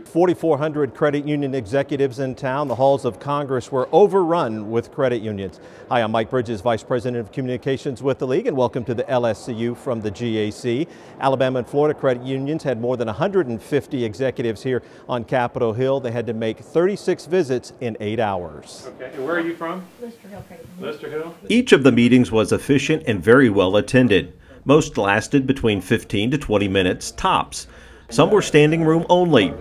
4,400 credit union executives in town. The halls of Congress were overrun with credit unions. Hi, I'm Mike Bridges, Vice President of Communications with the League, and welcome to the LSCU from the GAC. Alabama and Florida credit unions had more than 150 executives here on Capitol Hill. They had to make 36 visits in 8 hours. Okay, and where are you from? Lister Hill Credit Union. Lister Hill? Each of the meetings was efficient and very well attended. Most lasted between 15 to 20 minutes tops. Some were standing room only.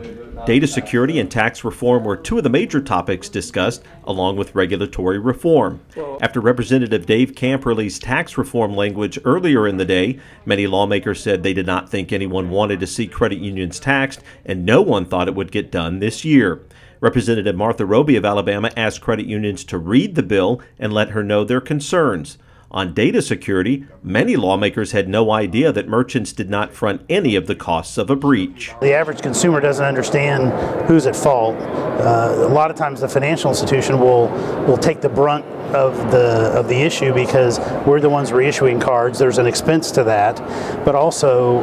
Data security and tax reform were two of the major topics discussed, along with regulatory reform. After Representative Dave Camp released tax reform language earlier in the day, many lawmakers said they did not think anyone wanted to see credit unions taxed, and no one thought it would get done this year. Representative Martha Roby of Alabama asked credit unions to read the bill and let her know their concerns. On data security, many lawmakers had no idea that merchants did not front any of the costs of a breach. The average consumer doesn't understand who's at fault. A lot of times the financial institution will take the brunt of the issue because we're the ones reissuing cards. There's an expense to that, but also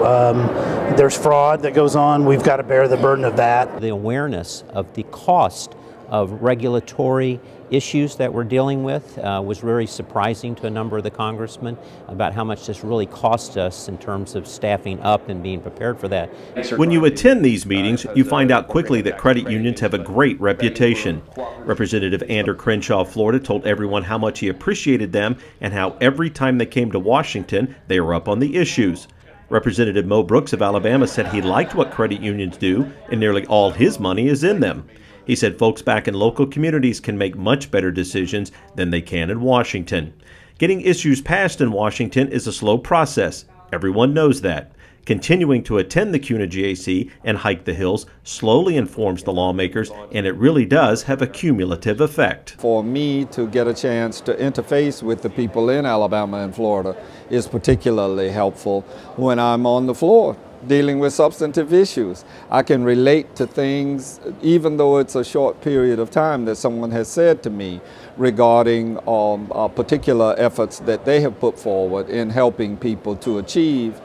there's fraud that goes on. We've got to bear the burden of that. The awareness of the cost of regulatory issues that we're dealing with was very surprising to a number of the congressmen about how much this really cost us in terms of staffing up and being prepared for that. When you attend these meetings, you find out quickly that credit unions have a great reputation. Representative Andrew Crenshaw of Florida told everyone how much he appreciated them and how every time they came to Washington, they were up on the issues. Representative Mo Brooks of Alabama said he liked what credit unions do, and nearly all his money is in them. He said folks back in local communities can make much better decisions than they can in Washington. Getting issues passed in Washington is a slow process. Everyone knows that. Continuing to attend the CUNA GAC and hike the hills slowly informs the lawmakers, and it really does have a cumulative effect. For me to get a chance to interface with the people in Alabama and Florida is particularly helpful when I'm on the floor dealing with substantive issues. I can relate to things, even though it's a short period of time, that someone has said to me regarding particular efforts that they have put forward in helping people to achieve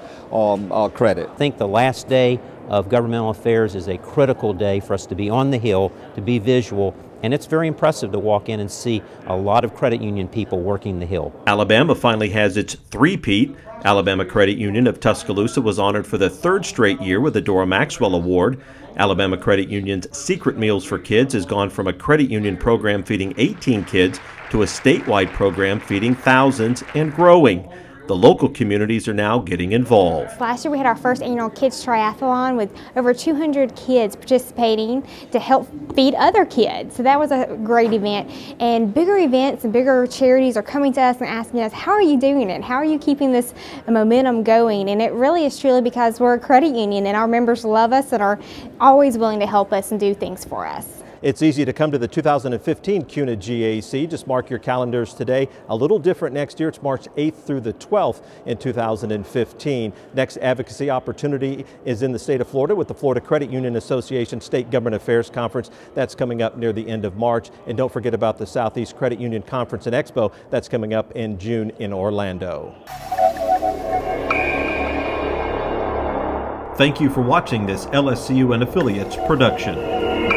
credit. I think the last day of governmental affairs is a critical day for us to be on the Hill, to be visual, and it's very impressive to walk in and see a lot of credit union people working the Hill. Alabama finally has its three-peat. Alabama Credit Union of Tuscaloosa was honored for the third straight year with the Dora Maxwell Award. Alabama Credit Union's Secret Meals for Kids has gone from a credit union program feeding 18 kids to a statewide program feeding thousands and growing. The local communities are now getting involved. Last year we had our first annual Kids Triathlon with over 200 kids participating to help feed other kids. So that was a great event. And bigger events and bigger charities are coming to us and asking us, how are you doing it? How are you keeping this momentum going? And it really is truly because we're a credit union and our members love us and are always willing to help us and do things for us. It's easy to come to the 2015 CUNA GAC. Just mark your calendars today. A little different next year. It's March 8th through the 12th in 2015. Next advocacy opportunity is in the state of Florida with the Florida Credit Union Association State Government Affairs Conference. That's coming up near the end of March. And don't forget about the Southeast Credit Union Conference and Expo. That's coming up in June in Orlando. Thank you for watching this LSCU and Affiliates production.